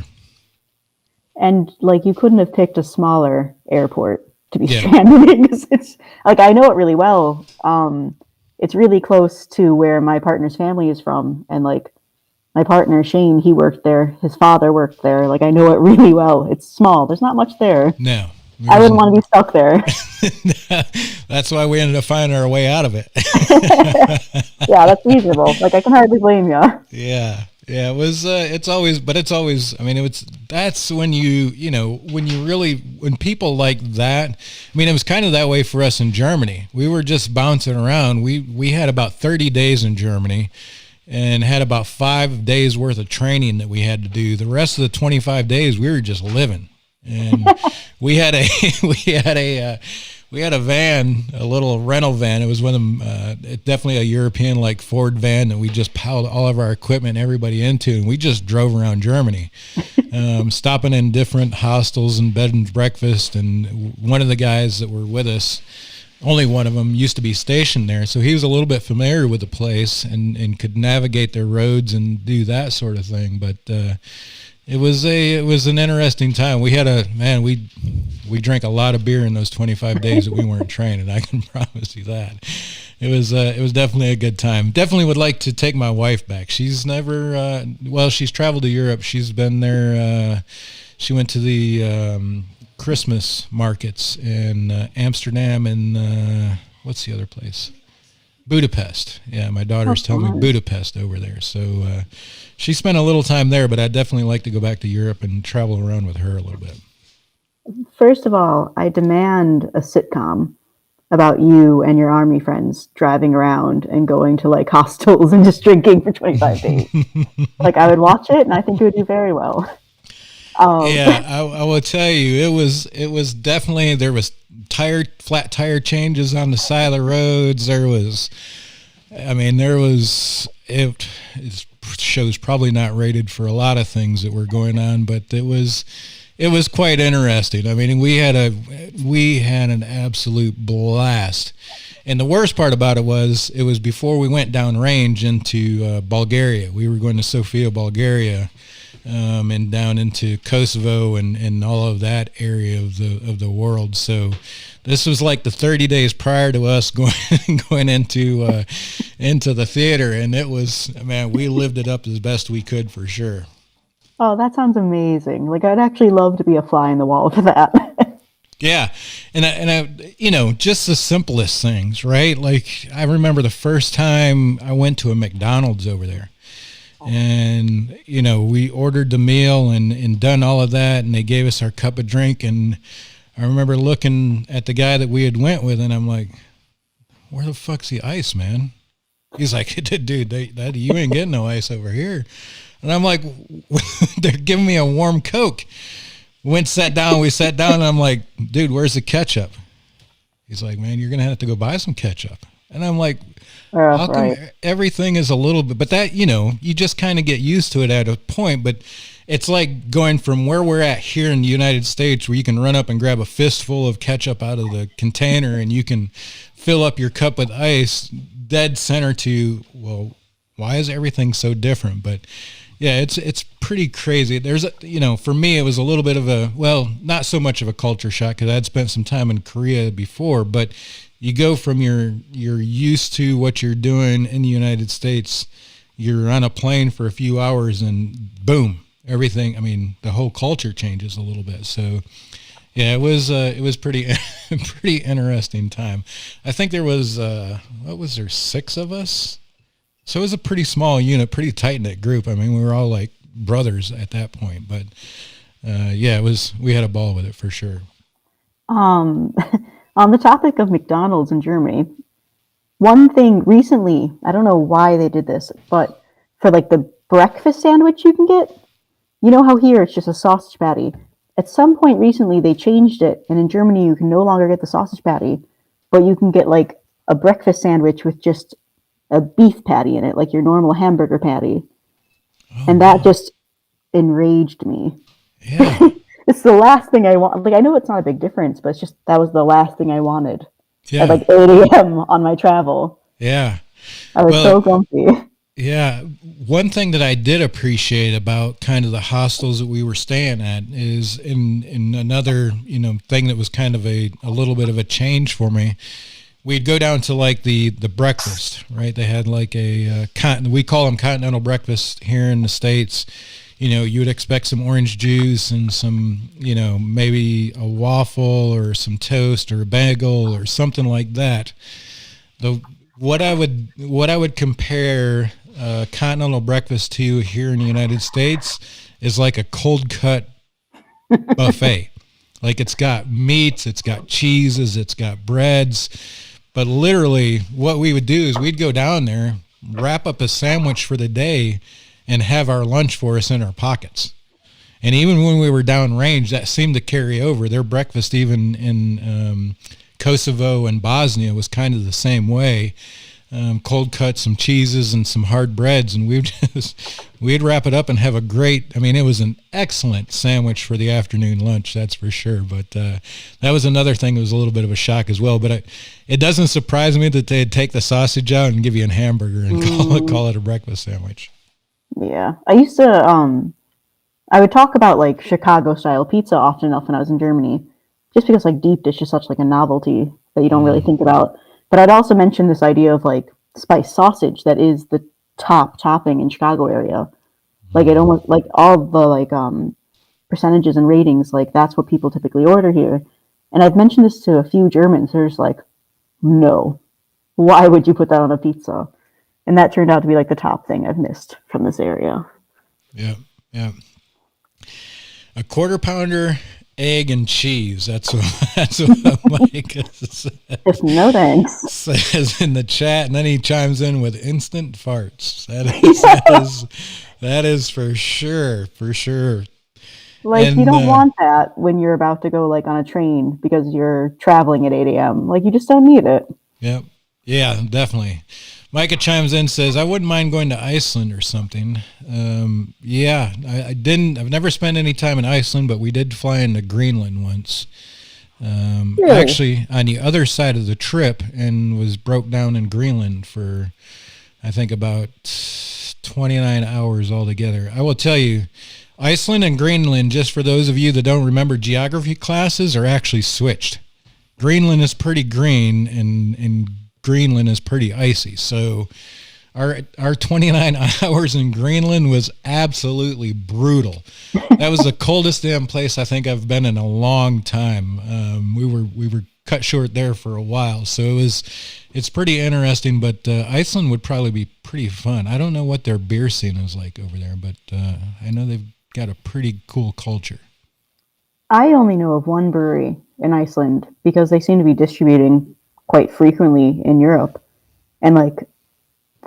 Speaker 2: And like, you couldn't have picked a smaller airport to be stranded in, because it's like, I know it really well. It's really close to where my partner's family is from. And like, my partner, Shane, he worked there. His father worked there. Like, I know it really well. It's small. There's not much there.
Speaker 3: No.
Speaker 2: I wouldn't want to be stuck there.
Speaker 3: That's why we ended up finding our way out of it.
Speaker 2: Yeah, that's reasonable. Like, I can hardly blame you.
Speaker 3: Yeah. Yeah, it was, it's always, I mean, that's when when people like that, I mean, it was kind of that way for us in Germany. We were just bouncing around. We had about 30 days in Germany and had about 5 days worth of training that we had to do. The rest of the 25 days, we were just living. And we had a van, a little rental van. It was one of them, definitely a European like Ford van that we just piled all of our equipment, everybody into, and we just drove around Germany, stopping in different hostels and bed and breakfast. And one of the guys that were with us, only one of them, used to be stationed there, so he was a little bit familiar with the place and could navigate their roads and do that sort of thing. But it was an interesting time. We had we drank a lot of beer in those 25 days that we weren't training. I can promise you that. It was definitely a good time. Definitely would like to take my wife back. She's never she's traveled to Europe. She's been there. She went to the Christmas markets in Amsterdam and what's the other place? Budapest. Yeah, my daughter's telling me Budapest over there. So she spent a little time there, but I'd definitely like to go back to Europe and travel around with her a little bit.
Speaker 2: First of all, I demand a sitcom about you and your army friends driving around and going to like hostels and just drinking for 25 days. Like, I would watch it, and I think it would do very well.
Speaker 3: Yeah, I will tell you, it was definitely, there was flat tire changes on the side of the roads. It show's probably not rated for a lot of things that were going on, but it was quite interesting. I mean, we had an absolute blast. And the worst part about it was before we went downrange into Bulgaria. We were going to Sofia, Bulgaria, and down into Kosovo and all of that area of the world. So this was like the 30 days prior to us going into the theater, and it was, man, we lived it up as best we could for sure.
Speaker 2: Oh, that sounds amazing. Like, I'd actually love to be a fly in the wall for that.
Speaker 3: Yeah. And I just the simplest things, right? Like, I remember the first time I went to a McDonald's over there. And, we ordered the meal and done all of that, and they gave us our cup of drink. And I remember looking at the guy that we had went with, and I'm like, where the fuck's the ice, man? He's like, dude, you ain't getting no ice over here. And I'm like, they're giving me a warm Coke. We sat down, and I'm like, dude, where's the ketchup? He's like, man, you're going to have to go buy some ketchup. And I'm like, how come everything is a little bit, but that, you just kind of get used to it at a point, but it's like going from where we're at here in the United States, where you can run up and grab a fistful of ketchup out of the container and you can fill up your cup with ice, dead center to, well, why is everything so different? But yeah, it's pretty crazy. There's for me, it was a little bit of not so much of a culture shock because I'd spent some time in Korea before, but you go from you're used to what you're doing in the United States, you're on a plane for a few hours and boom, everything. I mean, the whole culture changes a little bit. So yeah, it was pretty interesting time. I think there was, 6 of us? So it was a pretty small unit, pretty tight-knit group. I mean, we were all like brothers at that point, but we had a ball with it for sure.
Speaker 2: On the topic of McDonald's in Germany, One thing recently, I don't know why they did this, but for like the breakfast sandwich you can get, you know how here it's just a sausage patty. At some point recently, they changed it, and in Germany you can no longer get the sausage patty, but you can get like a breakfast sandwich with just a beef patty in it, like your normal hamburger patty.
Speaker 3: Oh,
Speaker 2: And that
Speaker 3: wow.
Speaker 2: just enraged me.
Speaker 3: Yeah.
Speaker 2: It's the last thing I want. Like, I know it's not a big difference, but it's just that was the last thing I wanted at
Speaker 3: Yeah.
Speaker 2: like 8 a.m. on my travel.
Speaker 3: Yeah.
Speaker 2: I was
Speaker 3: Well,
Speaker 2: so grumpy.
Speaker 3: yeah. One thing that I did appreciate about kind of the hostels that we were staying at is in another, thing that was kind of a little bit of a change for me. We'd go down to like the breakfast, right? They had like we call them continental breakfast here in the States. You would expect some orange juice and some, maybe a waffle or some toast or a bagel or something like that. The what I would compare continental breakfast to here in the United States is like a cold cut buffet. Like it's got meats, it's got cheeses, it's got breads. But literally what we would do is we'd go down there, wrap up a sandwich for the day, and have our lunch for us in our pockets. And even when we were downrange, that seemed to carry over. Their breakfast, even in Kosovo and Bosnia, was kind of the same way. Cold cut, some cheeses and some hard breads, and we'd wrap it up and have a great. I mean, it was an excellent sandwich for the afternoon lunch, that's for sure. But that was another thing that was a little bit of a shock as well. But it doesn't surprise me that they'd take the sausage out and give you a hamburger and call it a breakfast sandwich.
Speaker 2: Yeah. I used to, I would talk about like Chicago style pizza often enough when I was in Germany, just because like deep dish is such like a novelty that you don't really think about. But I'd also mention this idea of like spiced sausage that is the top topping in Chicago area. Like it almost like all the like percentages and ratings, like that's what people typically order here. And I've mentioned this to a few Germans. They're just like, no, why would you put that on a pizza? And that turned out to be like the top thing I've missed from this area.
Speaker 3: Yeah, yeah. A quarter pounder, egg, and cheese. That's what Mike
Speaker 2: Just no thanks.
Speaker 3: says in the chat, and then he chimes in with instant farts. That is for sure, for sure.
Speaker 2: Like,
Speaker 3: And
Speaker 2: you don't want that when you're about to go like on a train because you're traveling at 8 a.m. Like, you just don't need it.
Speaker 3: Yep. Yeah, definitely. Micah chimes in, says, I wouldn't mind going to Iceland or something. Yeah, I've never spent any time in Iceland, but we did fly into Greenland once.
Speaker 2: Really?
Speaker 3: Actually, on the other side of the trip, and was broke down in Greenland for, I think, about 29 hours altogether. I will tell you, Iceland and Greenland, just for those of you that don't remember geography classes, are actually switched. Greenland is pretty green, and Greenland is pretty icy. So our 29 hours in Greenland was absolutely brutal. That was the coldest damn place I think I've been in a long time. We were cut short there for a while, so it's pretty interesting. But Iceland would probably be pretty fun. I don't know what their beer scene is like over there, but I know they've got a pretty cool culture.
Speaker 2: I only know of one brewery in Iceland because they seem to be distributing quite frequently in Europe. And like,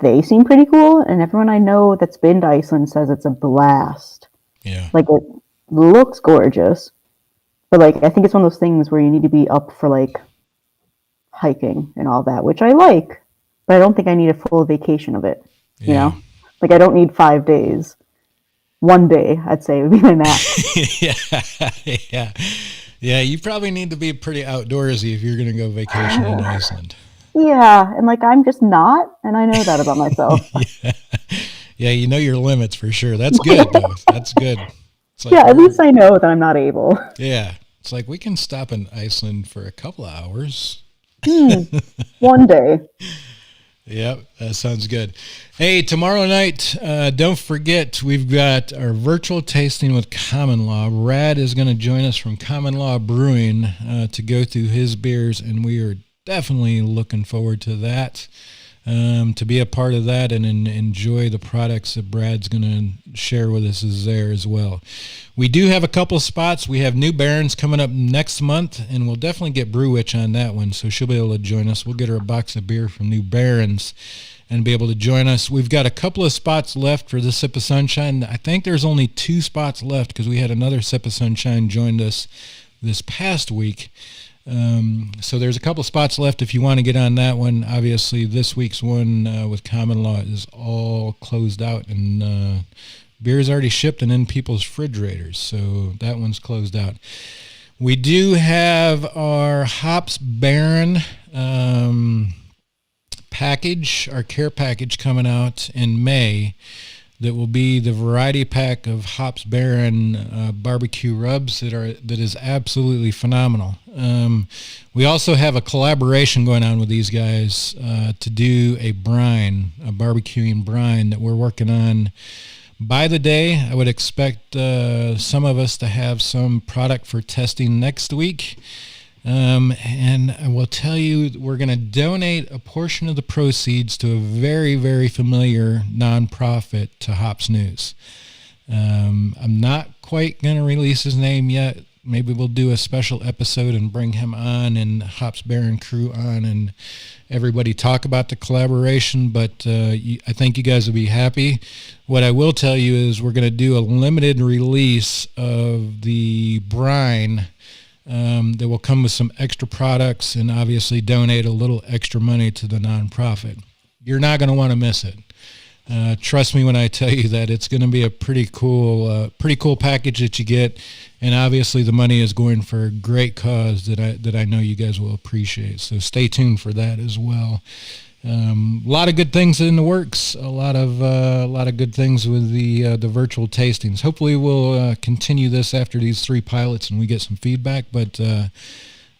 Speaker 2: they seem pretty cool. And everyone I know that's been to Iceland says it's a blast.
Speaker 3: Yeah.
Speaker 2: Like, it looks gorgeous. But like, I think it's one of those things where you need to be up for like hiking and all that, which I like, but I don't think I need a full vacation of it. You know, like I don't need 5 days. 1 day, I'd say, would be my max.
Speaker 3: Yeah. You probably need to be pretty outdoorsy if you're going to go vacation in Iceland.
Speaker 2: Yeah, and like I'm just not, and I know that about myself.
Speaker 3: Yeah, you know your limits for sure. That's good, though. That's good. It's like,
Speaker 2: yeah, at least I know that I'm not able.
Speaker 3: Yeah, it's like we can stop in Iceland for a couple of hours.
Speaker 2: 1 day.
Speaker 3: Yep, that sounds good. Hey, tomorrow night, don't forget, we've got our virtual tasting with Common Law. Brad is going to join us from Common Law Brewing to go through his beers, and we are definitely looking forward to that. to be a part of that and enjoy the products that Brad's going to share with us is there as well. We do have a couple spots. We have New Barons coming up next month, and we'll definitely get Brew Witch on that one, so she'll be able to join us. We'll get her a box of beer from New Barons and be able to join us. We've got a couple of spots left for the Sip of Sunshine. I think there's only 2 spots left because we had another Sip of Sunshine joined us this past week. So there's a couple spots left if you want to get on that one. Obviously, this week's one with Common Law is all closed out, and beer is already shipped and in people's refrigerators, so that one's closed out. We do have our Hops Baron package, our care package coming out in May. That will be the variety pack of Hops Baron barbecue rubs that is absolutely phenomenal. We also have a collaboration going on with these guys to do a brine, a barbecuing brine that we're working on by the day. I would expect some of us to have some product for testing next week. And I will tell you, we're going to donate a portion of the proceeds to a very, very familiar nonprofit to Hops News. I'm not quite going to release his name yet. Maybe we'll do a special episode and bring him on and Hops Baron crew on and everybody talk about the collaboration, but I think you guys will be happy. What I will tell you is we're going to do a limited release of the brine that will come with some extra products and obviously donate a little extra money to the nonprofit. You're not going to want to miss it. Trust me when I tell you that it's going to be a pretty cool package that you get, and obviously the money is going for a great cause that I know you guys will appreciate. So stay tuned for that as well. A lot of good things in the works. A lot of good things with the virtual tastings. Hopefully, we'll continue this after these 3 pilots and we get some feedback. But the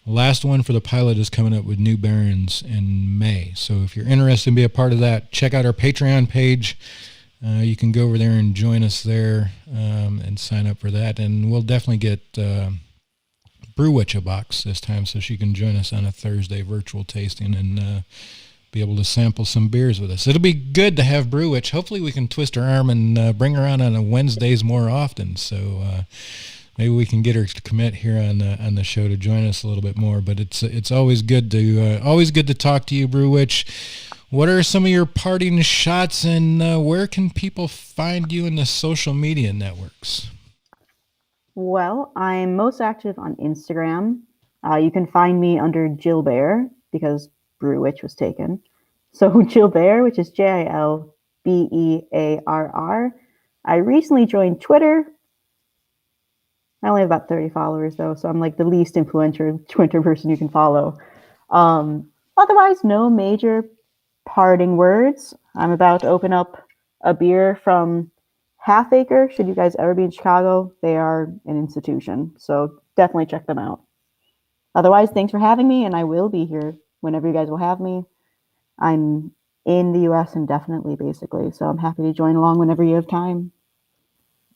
Speaker 3: last one for the pilot is coming up with New Barons in May. So if you're interested in be a part of that, check out our Patreon page. You can go over there and join us there and sign up for that. And we'll definitely get Brew Witch a box this time so she can join us on a Thursday virtual tasting and be able to sample some beers with us. It'll be good to have Brew Witch. Hopefully we can twist her arm and bring her on a Wednesdays more often. So maybe we can get her to commit here on the show to join us a little bit more. But it's always good to talk to you, Brew Witch. What are some of your parting shots, and where can people find you in the social media networks?
Speaker 2: Well, I'm most active on Instagram. You can find me under Jill Bear because Brew Witch was taken. So Jill Bear, which is JILBEARR. I recently joined Twitter. I only have about 30 followers though, so I'm like the least influential Twitter person you can follow. Otherwise, no major parting words. I'm about to open up a beer from Half Acre. Should you guys ever be in Chicago, they are an institution, so definitely check them out. Otherwise, thanks for having me, and I will be here whenever you guys will have me. I'm in the U.S. indefinitely, basically, so I'm happy to join along whenever you have time.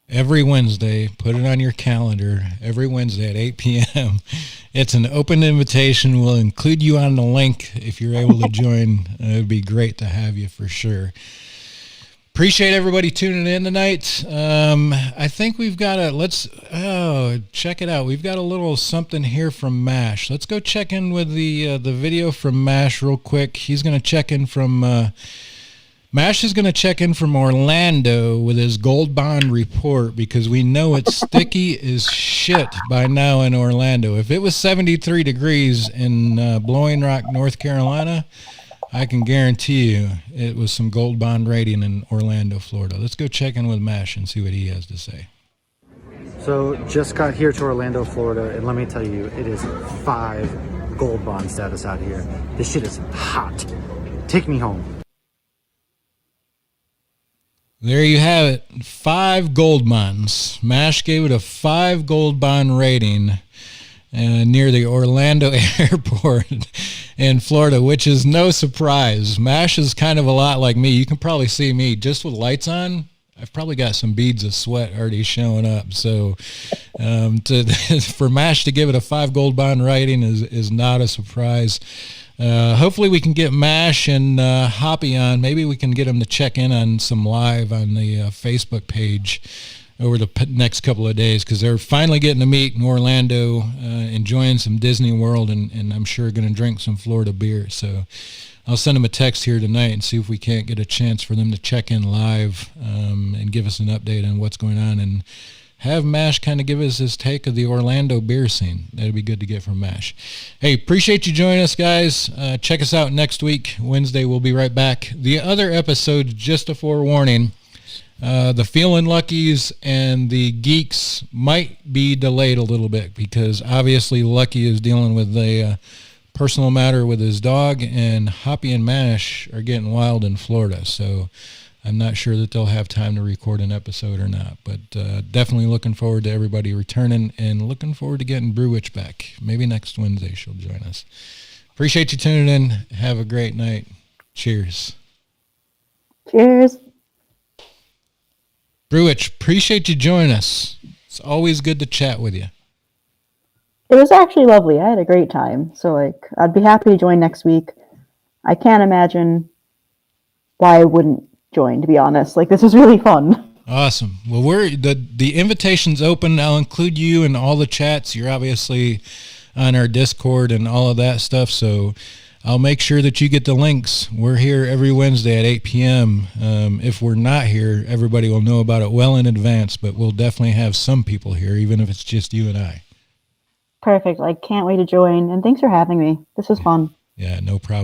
Speaker 3: Every Wednesday, put it on your calendar, every Wednesday at 8 p.m. It's an open invitation. We'll include you on the link if you're able to join. It would be great to have you for sure. Appreciate everybody tuning in tonight. I think we've got check it out. We've got a little something here from MASH. Let's go check in with the video from MASH real quick. He's going to check in from, MASH is going to check in from Orlando with his Gold Bond report because we know it's sticky as shit by now in Orlando. If it was 73 degrees in Blowing Rock, North Carolina, I can guarantee you it was some Gold Bond rating in Orlando, Florida. Let's go check in with MASH and see what he has to say.
Speaker 4: So just got here to Orlando, Florida, and let me tell you, it is 5 Gold Bond status out here. This shit is hot. Take me home.
Speaker 3: There you have it. 5 Gold Bonds. MASH gave it a 5 Gold Bond rating near the Orlando airport in Florida, which is no surprise. MASH is kind of a lot like me. You can probably see me just with lights on. I've probably got some beads of sweat already showing up. So for MASH to give it a 5 Gold Bond rating is not a surprise. Hopefully we can get Mash and Hoppy on. Maybe we can get them to check in on some live on the Facebook page over the next couple of days, because they're finally getting to meet in Orlando, enjoying some Disney World, and I'm sure going to drink some Florida beer. So I'll send them a text here tonight and see if we can't get a chance for them to check in live and give us an update on what's going on, and have Mash kind of give us his take of the Orlando beer scene. That'd be good to get from Mash. Hey, appreciate you joining us, guys. Check us out next week. Wednesday, we'll be right back. The other episodes, just a forewarning, the Feelin' Luckies and the Geeks might be delayed a little bit, because obviously Lucky is dealing with a personal matter with his dog, and Hoppy and Mash are getting wild in Florida. So I'm not sure that they'll have time to record an episode or not, but definitely looking forward to everybody returning, and looking forward to getting Brew Witch back. Maybe next Wednesday she'll join us. Appreciate you tuning in. Have a great night. Cheers.
Speaker 2: Cheers.
Speaker 3: Brew Witch, appreciate you joining us. It's always good to chat with you.
Speaker 2: It was actually lovely. I had a great time. So, I'd be happy to join next week. I can't imagine why I wouldn't join, to be honest. This was really fun.
Speaker 3: Awesome. Well, the invitation's open. I'll include you in all the chats. You're obviously on our Discord and all of that stuff, so I'll make sure that you get the links. We're here every Wednesday at 8 p.m. If we're not here, everybody will know about it well in advance, but we'll definitely have some people here, even if it's just you and I.
Speaker 2: Perfect. I can't wait to join, and thanks for having me. This was fun.
Speaker 3: Yeah, no problem.